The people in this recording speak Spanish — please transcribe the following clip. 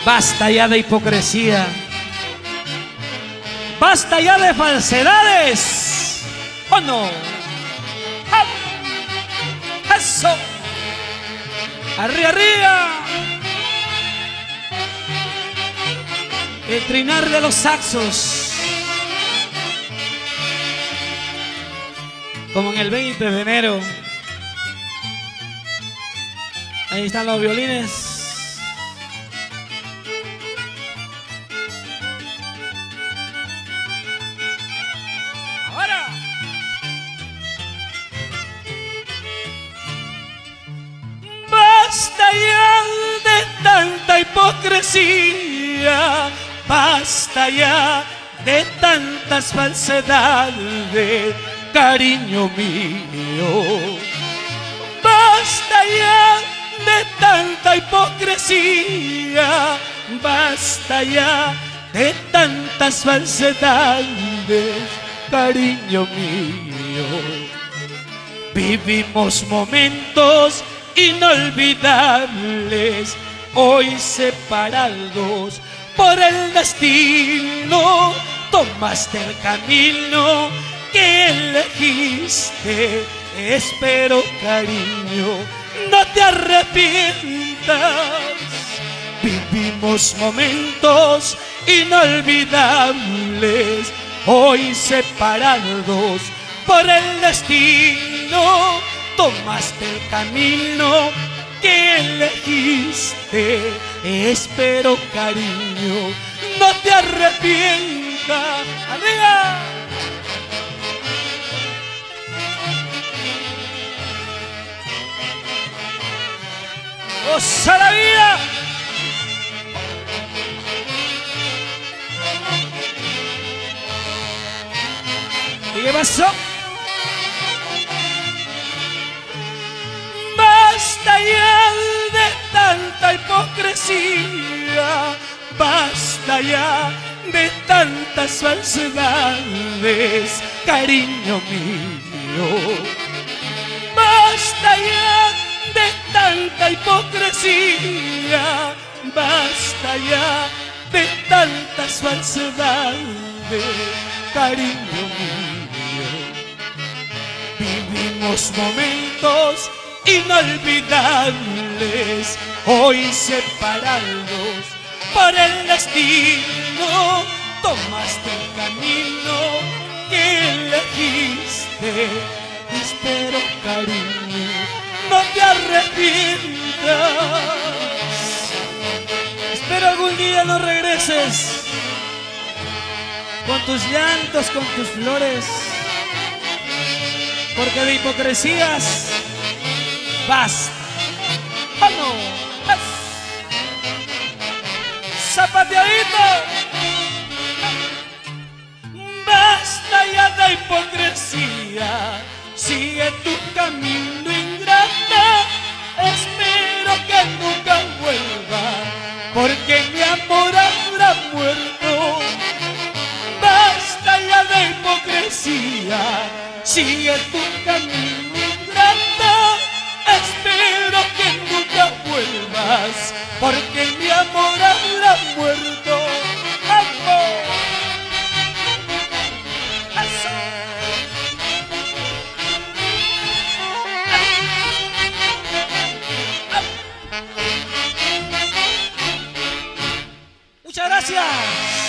Basta ya de hipocresía. Basta ya de falsedades. ¿O no? ¡Ah! ¡Eso! ¡Arriba, arriba! El trinar de los saxos. Como en el 20 de enero. Ahí están los violines. Ahora. Basta ya de tanta hipocresía. Basta ya de tantas falsedades, cariño mío. Basta ya de tanta hipocresía. Basta ya de tantas falsedades, cariño mío. Vivimos momentos inolvidables, hoy separados por el destino. Tomaste el camino que elegiste. Espero, cariño, no te arrepientas. Vivimos momentos inolvidables, hoy separados por el destino. Tomaste el camino que elegiste. Espero, cariño, no te arrepientas. ¡Arriba! ¡Goza la vida! ¿Y qué pasó? Basta ya de tanta hipocresía. Basta ya de tantas falsedades, cariño mío. Basta ya de tanta hipocresía. Basta ya de tantas falsedades, cariño mío. Vivimos momentos inolvidables, hoy separados por el destino. Tomaste el camino que elegiste. Espero, cariño, no te arrepientas. Espero algún día no regreses con tus llantos, con tus flores, porque de hipocresías basta. ¡Oh, no! ¡Zapateadito! Basta ya de hipocresía. Sigue tu camino ingrata. Espero que nunca vuelva, porque mi amor habrá muerto. Basta ya de hipocresía. Sigue tu camino ingrata. Espero que nunca vuelvas, porque mi amor habrá muerto. ¡Amor! ¡Eso! Muchas gracias.